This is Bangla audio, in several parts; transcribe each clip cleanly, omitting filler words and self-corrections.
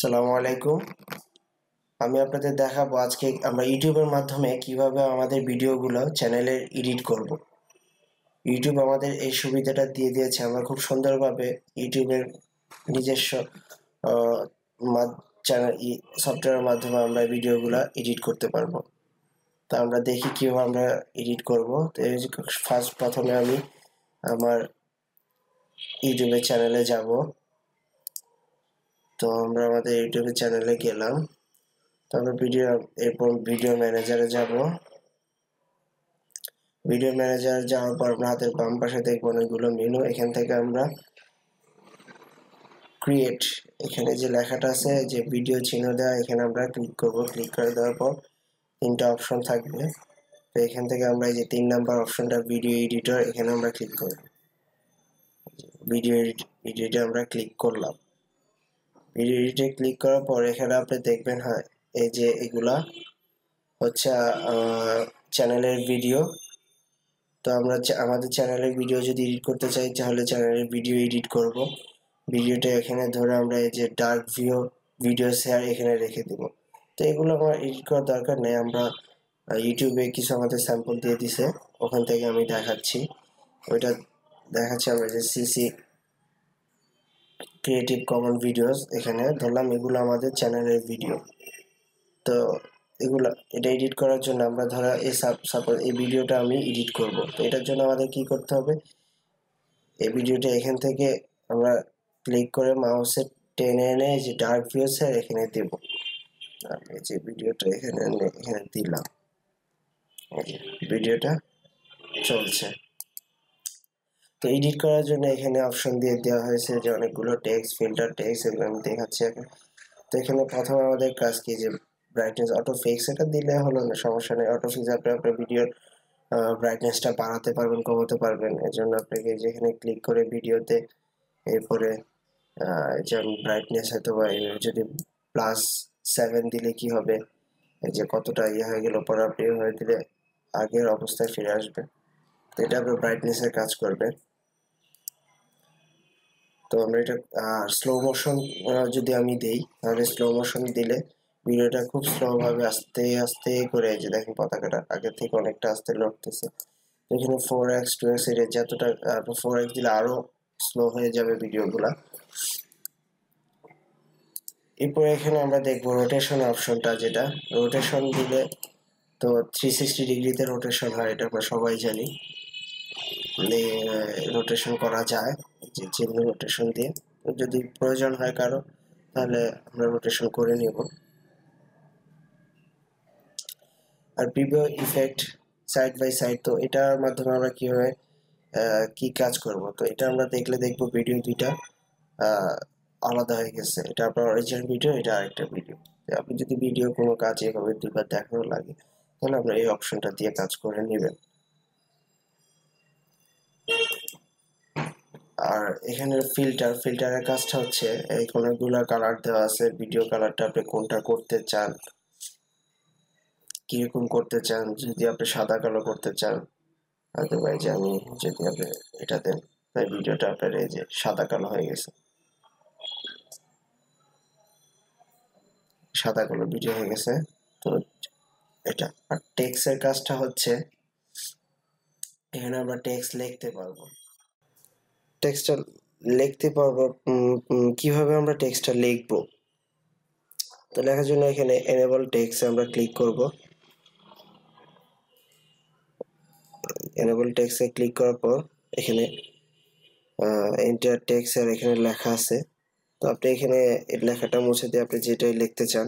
আসসালামু আলাইকুম। আমি আপনাদের দেখাবো আজকে আমরা ইউটিউবের মাধ্যমে কিভাবে আমাদের ভিডিওগুলো চ্যানেলে এডিট করব। ইউটিউব আমাদের এই সুবিধাটা দিয়ে দিয়েছে, আমরা খুব সুন্দরভাবে ইউটিউবের নিজস্ব চ্যানেল সফটওয়্যারের মাধ্যমে আমরা ভিডিওগুলো এডিট করতে পারবো। তো আমরা দেখি কিভাবে আমরা এডিট করব। তো প্রথমে আমি আমার ইউটিউবের চ্যানেলে যাব। তো আমরা আমাদের ইউটিউবের চ্যানেলে গেলাম। তারপর এরপর ভিডিও ম্যানেজারে যাব। ভিডিও ম্যানেজার যাওয়ার পর আমরা হাতের বাম পাশে দেখব অনেকগুলো মেনু। এখান থেকে আমরা ক্রিয়েট, এখানে যে লেখাটা আছে যে ভিডিও চিহ্ন দেওয়া, এখানে আমরা ক্লিক করব। ক্লিক করে দেওয়ার পর তিনটা অপশন থাকবে। তো এখান থেকে আমরা এই যে 3 নাম্বার অপশনটা ভিডিও এডিটর, এখানে আমরা ক্লিক করব। ভিডিও এডিটে আমরা ক্লিক করলাম। ভিডিও এডিটে ক্লিক করার পর এখানে আপনি দেখবেন, হ্যাঁ, এই যে এগুলা হচ্ছে চ্যানেলের ভিডিও। তো আমরা আমাদের চ্যানেলের ভিডিও যদি এডিট করতে চাই তাহলে চ্যানেলের ভিডিও এডিট করব। ভিডিওটা এখানে ধরে আমরা এই যে ডার্ক ভিডিও শেয়ার এখানে রেখে দেব। তো এগুলো আমার এডিট করার দরকার নেই, আমরা ইউটিউবে কিছু আমাদের স্যাম্পল দিয়ে দিছে, ওখান থেকে আমি দেখাচ্ছি। ওইটা দেখাচ্ছি আমরা যে সিসি ক্রিয়েটিভ কমন ভিডিওস, এখানে ধরলাম এগুলো আমাদের চ্যানেলের ভিডিও। তো এটা এডিট করার জন্য আমরা ধরা সাপোজ এই ভিডিওটা আমি এডিট করব। তো এটার জন্য আমাদের কি করতে হবে, এই ভিডিওটা এখান থেকে আমরা ক্লিক করে মাউসে টেনে এনে যে ডার্ক ভিউসের এখানে দেব। আমি যে ভিডিওটা এখানে দিলাম, ভিডিওটা চলছে। তো এডিট করার জন্য এখানে অপশন দিয়ে দেওয়া হয়েছে যে অনেকগুলো টেক্সট, ফিল্টার টেক্সট, এগুলো আমি দেখাচ্ছি এখন। তো এখানে প্রথমে আমাদের কাজ কি, যে ব্রাইটনেস অটো ফিক্স, এটা দিলে হলো না, সমস্যা নেই। অটো ফিক্স আপনি আপনার ভিডিওর ব্রাইটনেসটা বাড়াতে পারবেন, কমাতে পারবেন। এর জন্য আপনাকে যেখানে ক্লিক করে ভিডিওতে, এরপরে যেমন ব্রাইটনেস হয়তো বা যদি +7 দিলে কি হবে, এই যে কতটা হয়ে গেল, পরে আপনি হয়ে দিলে আগের অবস্থায় ফিরে আসবে। তো এটা আপনার ব্রাইটনেসের কাজ করবে। তো আমরা এটা স্লো মোশন যদি আমি দেই, তাহলে স্লো মোশন দিলে ভিডিওটা খুব স্লো ভাবে আস্তে আস্তে করে, যে দেখেন পতাকাটা আগের থেকে অনেকটা আস্তে লড়তেছে। এখানে 4x 2x এর যতটা 4x দিলে আরো স্লো হয়ে যাবে ভিডিওগুলা। এরপর এখানে আমরা দেখব রোটেশন অপশনটা, যেটা রোটেশন দিলে তো 360 ডিগ্রিতে রোটেশন হয়, এটা আমরা সবাই জানি। রোটেশন করা যায় যে চিহ্ন রোটেশন দিয়ে। যদি প্রয়োজন হয় কারো, তাহলে আমরা রোটেশন করে নিব। আর preview effect side by side, তো এটার মাধ্যমে আমরা কিভাবে কি কাজ করব। তো এটা আমরা দেখবো ভিডিও দুইটা আলাদা হয়ে গেছে। এটা আপনার অরিজিনাল ভিডিও, এটা আরেকটা ভিডিও। আপনি যদি ভিডিও কোনো কাজ এভাবে দুইবার দেখানো লাগে, তাহলে আপনার এই অপশনটা দিয়ে কাজ করে নেবেন। আর এখানে ফিল্টারের কাজটা হচ্ছে, এই কোনগুলো কালার দেওয়া আছে, ভিডিও কালারটা আপনি কোনটা করতে চান, কিরকম করতে চান। যদি আপনি সাদা কালো করতে চান, আদারওয়াইজ আমি যদি আপনি এটা দেন, তাই ভিডিওটা আপনার এই যে সাদা কালো হয়ে গেছে, সাদা কালো ভিডিও হয়ে গেছে। তো এটা আর টেক্সটের কাজটা হচ্ছে, এখানে আমরা টেক্সট লিখতে পারবো। টেক্সটটা লিখতে পারবো কিভাবে আমরা টেক্সটটা লিখবো। তো লেখার জন্য এখানে এনেবল টেক্সট আমরা ক্লিক করব। এনেবল টেক্সটে ক্লিক করার পর এখানে এন্টার টেক্সট আর এখানে লেখা আছে। তো আপনি এখানে লেখাটা মুছে দিয়ে আপনি যেটাই লিখতে চান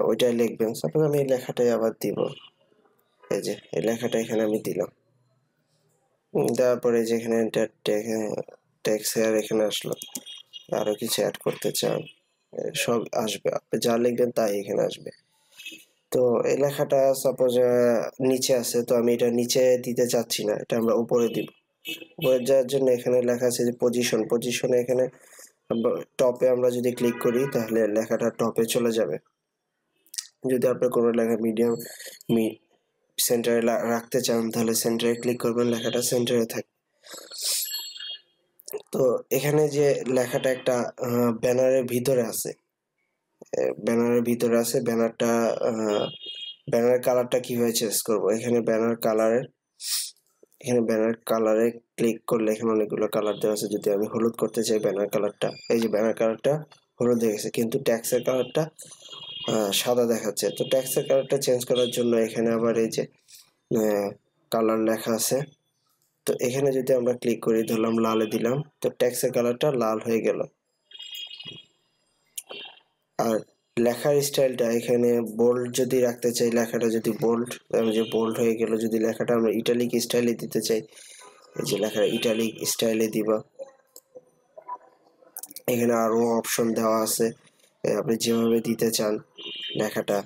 ওইটাই লিখবেন। সাপোজ আমি এই লেখাটাই আবার দিব, এই যে এই লেখাটা এখানে আমি দিলাম। দেওয়ার পরে যেখানে এন্টার টেক্সট আর এখানে আসলো, আরো কিছু অ্যাড করতে চান সব আসবে, আপনি যা লিখবেন তাই এখানে আসবে। তো এই লেখাটা সাপোজ নিচে আছে, তো আমি এটা নিচে দিতে চাচ্ছি না, এটা আমরা উপরে দিব। উপরে যাওয়ার জন্য এখানে লেখা আছে যে পজিশনে এখানে টপে আমরা যদি ক্লিক করি, তাহলে লেখাটা টপে চলে যাবে। যদি আপনার কোনো লেখা মিডিয়াম সেন্টারে রাখতে চান, তাহলে সেন্টারে ক্লিক করবেন, লেখাটা সেন্টারে থাকবে। তো এখানে যে লেখাটা একটা ব্যানারের ভিতরে আছে, ব্যানারের কালারটা কিভাবে চেঞ্জ করব? এখানে ব্যানার কালারে ক্লিক করলে এখানে অনেকগুলো কালার দেওয়া আছে। যদি আমি হলুদ করতে চাই ব্যানার কালারটা, এই যে ব্যানার কালারটা হলুদ হয়ে গেছে, কিন্তু ট্যাক্সের কালারটা সাদা দেখাচ্ছে। তো ট্যাক্সের কালারটা চেঞ্জ করার জন্য এখানে আবার এই যে কালার লেখা আছে, তো এখানে যদি আমরা ক্লিক করি, ধরলাম লালে দিলাম, তো ট্যাক্সের কালারটা লাল হয়ে গেল। আর লেখার স্টাইলটা এখানে বোল্ড যদি রাখতে চাই, লেখাটা যদি বোল্ড হয়ে গেল। যদি লেখাটা আমরা ইটালিক স্টাইলে দিতে চাই, এই যে লেখাটা ইটালিক স্টাইলে দিবা। এখানে আরো অপশন দেওয়া আছে, আপনি যেভাবে দিতে চান লেখাটা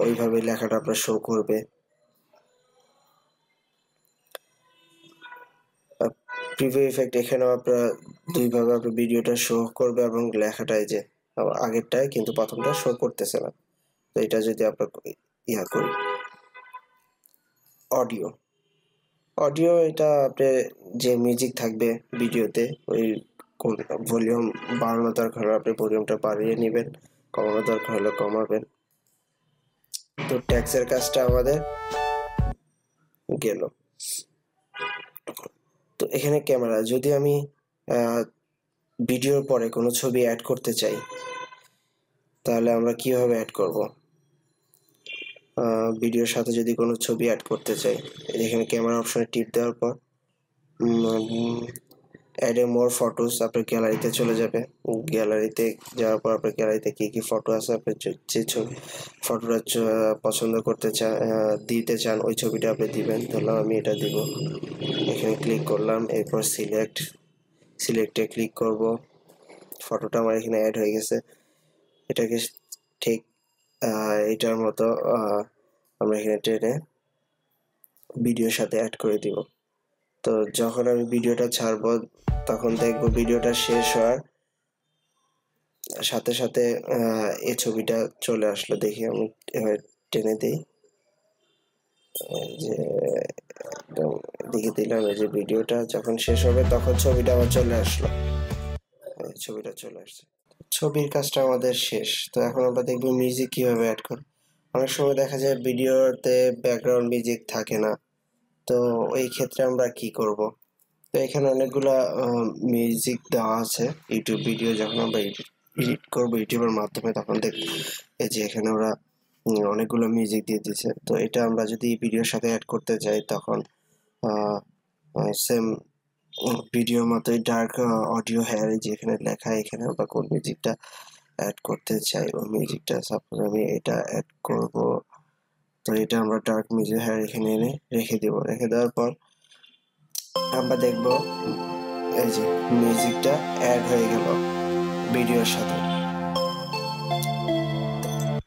ওইভাবে লেখাটা আপনার শো করবে। প্রিভিউ ইফেক্ট, এখানেও আপনার দুইভাবে আপনার ভিডিওটা শো করবে এবং লেখাটা এই যে আগেরটায় কিন্তু প্রথমটা শো করতেছে না। তো এটা যদি আপনার করি অডিও, এটা আপনি যে মিউজিক থাকবে ভিডিওতে, ওই ভলিউম বাড়ানো দরকার হলে আপনি ভলিউমটা বাড়িয়ে নেবেন, কমানো দরকার হলে কমাবেন। তো ট্যাক্সের কাজটা আমাদের গেল। তো এখানে ক্যামেরা, যদি আমি ভিডিওর পরে কোনো ছবি অ্যাড করতে চাই, তাহলে আমরা কিভাবে অ্যাড করব? ভিডিওর সাথে যদি কোনো ছবি অ্যাড করতে চাই, এখানে ক্যামেরা অপশনে টিপ দেওয়ার পর অ্যাড এ মোর ফটোস, আপনার গ্যালারিতে চলে যাবে। গ্যালারিতে যাওয়ার পর আপনার গ্যালারিতে কি কি ফটো আছে, আপনি যে ছবি ফটোটা পছন্দ করতে চান, দিতে চান, ওই ছবিটা আপনি দিবেন। ধরলাম আমি এটা দিব, এখানে ক্লিক করলাম, এরপর সিলেক্টে ক্লিক করব। ফটোটা আমার এখানে অ্যাড হয়ে গেছে। এটাকে ঠিক এটার মতো আমরা এখানে টেনে ভিডিওর সাথে অ্যাড করে দিব। তো যখন আমি ভিডিওটা ছাড়বো, তখন দেখবো ভিডিওটা শেষ হওয়ার সাথে সাথে এই ছবিটা চলে আসলো। দেখি আমি এবার টেনে দিই, যে দেখে দিলাম, এই যে ভিডিওটা যখন শেষ হবে তখন ছবিটা আবার চলে আসলো, ছবিটা চলে আসছে। ছবির কাজটা আমাদের শেষ। তো এখন আমরা দেখবো মিউজিক কিভাবে অ্যাড করব। অনেক সময় দেখা যায় ভিডিওতে ব্যাকগ্রাউন্ড মিউজিক থাকে না, তো ওই ক্ষেত্রে আমরা কি করব? তো এখানে অনেকগুলা মিউজিক দেওয়া আছে। ইউটিউব ভিডিও যখন আমরা এডিট করবো ইউটিউবের মাধ্যমে, তখন দেখব এই যে এখানে ওরা অনেকগুলো মিউজিক দিয়ে দিয়েছে। তো এটা আমরা যদি ভিডিওর সাথে অ্যাড করতে চাই, তখন সেম ভিডিওর মতোই ডার্ক অডিও হেয়ার, যেখানে লেখা, এখানে আমরা কোন মিউজিকটা অ্যাড করতে চাই ওই মিউজিকটা, সাপোজ আমি এটা অ্যাড করব। তো এটা আমরা ডার্ক মিউজিক হেয়ার এখানে এনে রেখে দেব। রেখে দেওয়ার পর আমরা দেখব এই যে মিউজিকটা অ্যাড হয়ে গেল ভিডিওর সাথে।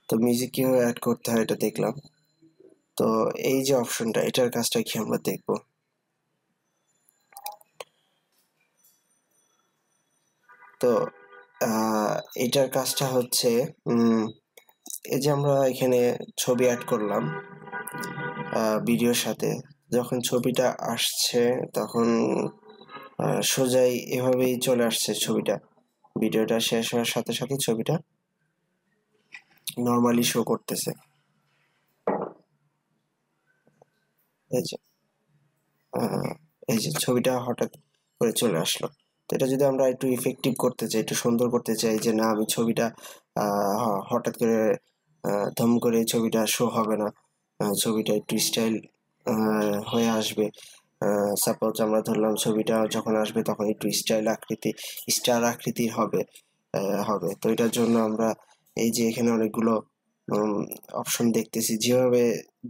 তো মিউজিক কিভাবে অ্যাড করতে হয় এটা দেখলাম। তো এই যে অপশনটা, এটার কাজটা কি আমরা দেখব। তো এটার কাজটা হচ্ছে এই যে আমরা এখানে ছবি অ্যাড করলাম ভিডিওর সাথে, যখন ছবিটা আসছে তখন সোজাই এভাবেই চলে আসছে ছবিটা। ভিডিওটা শেষ হওয়ার সাথে সাথে ছবিটা নর্মালি শো করতেছে। এই যে ছবিটা হঠাৎ করে চলে আসলো। তো এটা যদি আমরা একটু ইফেক্টিভ করতে চাই, একটু সুন্দর করতে চাই, যে না আমি ছবিটা হঠাৎ করে ধম করে ছবিটা শো হবে না, ছবিটা একটু স্টাইল হয়ে আসবে। সাপোজ আমরা ধরলাম ছবিটা যখন আসবে তখন একটু স্টার আকৃতির হবে। তো এটার জন্য আমরা এই যে এখানে অনেকগুলো অপশন দেখতেছি, যেভাবে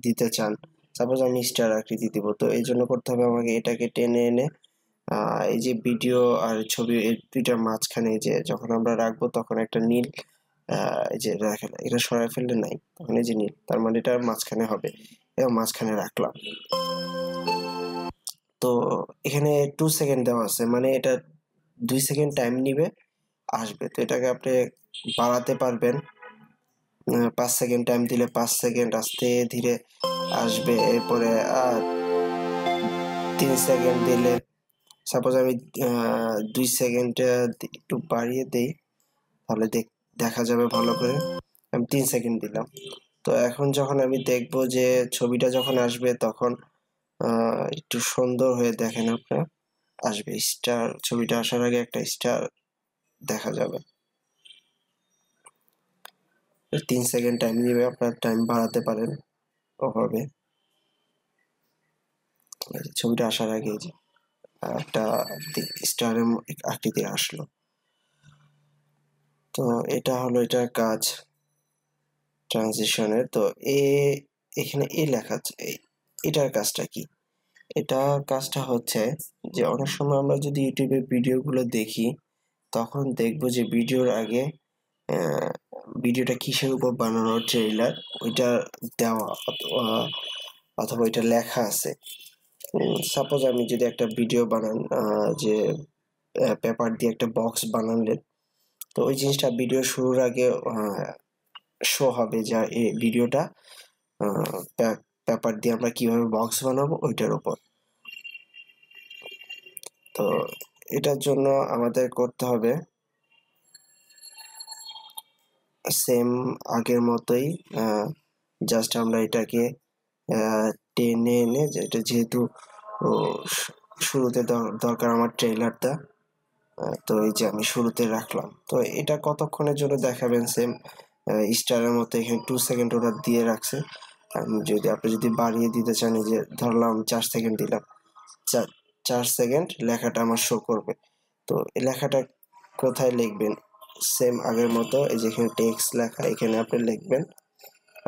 দিতে চান। সাপোজ আমি স্টার আকৃতি দিব, তো এই জন্য করতে হবে আমাকে এটাকে টেনে এনে এই যে ভিডিও আর ছবি এই দুইটার মাঝখানে, যে যখন আমরা রাখবো তখন একটা নীল, এই যে এটা সরাই ফেললে নাই, তখন এই যে নীল, তার মানে এটা মাঝখানে হবে, এবং মাঝখানে রাখলাম। তো এখানে 2 সেকেন্ড দেওয়া আছে, মানে এটা 2 সেকেন্ড টাইম নিবে আসবে। তো এটাকে আপনি বাড়াতে পারবেন, 5 সেকেন্ড টাইম দিলে 5 সেকেন্ড আস্তে ধীরে আসবে। এরপরে 3 সেকেন্ড দিলে সাপোজ আমি 2 সেকেন্ড একটু বাড়িয়ে দেই, তাহলে দেখা যাবে ভালো করে। আমি 3 সেকেন্ড দিলাম। তো এখন যখন আমি দেখব যে ছবিটা যখন আসবে তখন একটু সুন্দর হয়ে দেখেন আপনারা আসবে, স্টার ছবিটা আসার আগে একটা স্টার দেখা যাবে। 3 সেকেন্ড টাইম নিবে, আপনার টাইম বাড়াতে পারেন ওভাবে। ছবিটা আসার আগে যে একটা স্টারের আকৃতি আসলো। তো এটা হলো এটার কাজ ট্রানজিশনের। তো এখানে লেখা আছে, এটার কাজটা কি? এটার কাজটা হচ্ছে যে অনেক সময় আমরা যদি ইউটিউবে ভিডিওগুলো দেখি, তখন দেখবো যে ভিডিওর আগে ভিডিওটা কিসের উপর বানানো, ট্রেইলার ওইটা দেওয়া অথবা ওইটা লেখা আছে। সাপোজ আমি যদি একটা ভিডিও বানান, যে পেপার দিয়ে একটা বক্স বানালেন, তো ওই জিনিসটা ভিডিও শুরুর আগে শো হবে যে এই ভিডিওটা পেপার দিয়ে আমরা কিভাবে বক্স বানাবো ওইটার উপর। তো এটার জন্য আমাদের করতে হবে সেম আগের মতোই, জাস্ট আমরা এটাকে টেনে এনে, এটা যেহেতু শুরুতে দরকার আমার ট্রেইলারটা, তো এই যে আমি শুরুতে রাখলাম। তো এটা কতক্ষণের জন্য দেখাবেন সেম স্টারের মতো এখানে 2 সেকেন্ড ওরা দিয়ে রাখছে। যদি আপনি বাড়িয়ে দিতে চান, এই যে ধরলাম 4 সেকেন্ড দিলাম, 4 সেকেন্ড লেখাটা আমার শো করবে। তো এই লেখাটা কোথায় লিখবেন? সেম আগের মতো এই যে এখানে টেক্সট লেখা, এখানে আপনি লিখবেন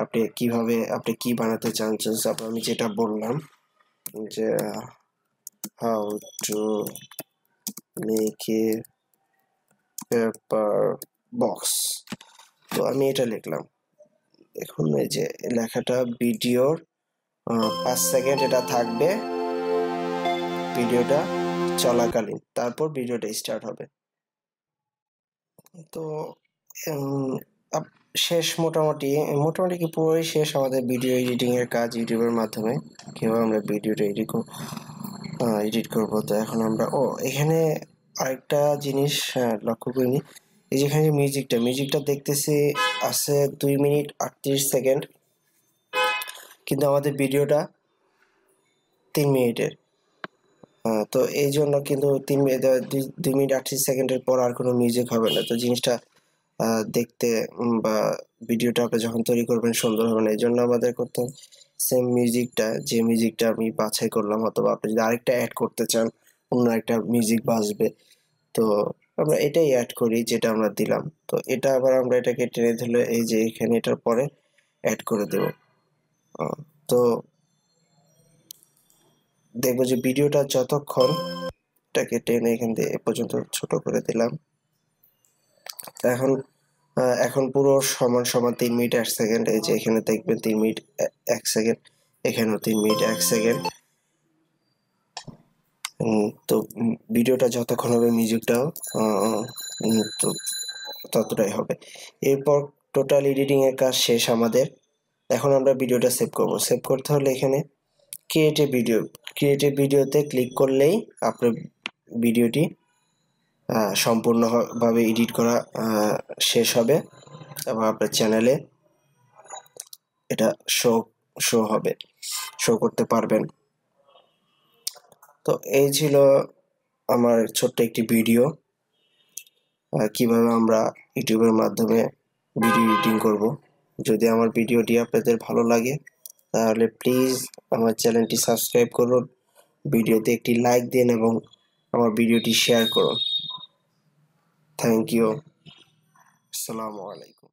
আপনি কিভাবে আপনি কি বানাতে চান। আমি যেটা বললাম যে how to make a paper box, তো আমি এটা লিখলাম। দেখুন এই যে লেখাটা ভিডিওর 5 সেকেন্ড এটা থাকবে ভিডিওটা চলাকালীন, তারপর ভিডিওটা স্টার্ট হবে। তো শেষ, মোটামুটি কি পুরোই শেষ আমাদের ভিডিও এডিটিং এর কাজ ইউটিউবের মাধ্যমে, কিভাবে আমরা ভিডিওটা এডিট করব। তো এখন আমরা এখানে আরেকটা জিনিস লক্ষ্য করিনি, এই যেখানে মিউজিকটা দেখতেছি আছে 2 মিনিট 38 সেকেন্ড, কিন্তু আমাদের ভিডিওটা 3 মিনিটের। তো এই জন্য কিন্তু 2 মিনিট 38 সেকেন্ডের পর আর কোনো মিউজিক হবে না। তো জিনিসটা দেখতে বা ভিডিওটা আপনি যখন তৈরি করবেন সুন্দর হবে না। এই জন্য আমাদের করতে হবে সেম যে মিউজিকটা আমি বাছাই করলাম, অথবা আপনি যদি আরেকটা অ্যাড করতে চান, অন্য একটা মিউজিক বাজবে, তো আমরা এটাই অ্যাড করি যেটা আমরা দিলাম। তো এটা আবার আমরা এটাকে টেনে ধরলে এই যে এখানে এটার পরে অ্যাড করে দেব। তো দেখবো যে ভিডিওটা যতক্ষণ, এটাকে টেনে এখান থেকে এ পর্যন্ত ছোট করে দিলাম। এখন পুরো সমান 3 মিনিট 1 সেকেন্ড, এই যে এখানে দেখবেন 3 মিনিট 1 সেকেন্ড, এখানেও 3 মিনিট 1 সেকেন্ড। তো ভিডিওটা যতক্ষণ হবে মিউজিকটাও তো ততটাই হবে। এরপর টোটাল এডিটিং এর কাজ শেষ আমাদের। এখন আমরা ভিডিওটা সেভ করব। সেভ করতে হলে এখানে ক্রিয়েটিভ ভিডিওতে ক্লিক করলেই আপনার ভিডিওটি সম্পূর্ণভাবে এডিট করা শেষ হবে এবং আপনার চ্যানেলে এটা শো করতে পারবেন। তো এই ছিল আমার ছোট্ট একটি ভিডিও, কিভাবে আমরা ইউটিউবের মাধ্যমে ভিডিও এডিটিং করব। যদি আমার ভিডিওটি আপনাদের ভালো লাগে তাহলে প্লিজ আমার চ্যানেলটি সাবস্ক্রাইব করুন, ভিডিওতে একটি লাইক দিন এবং আমার ভিডিওটি শেয়ার করুন। Thank you. আসসালামু আলাইকুম।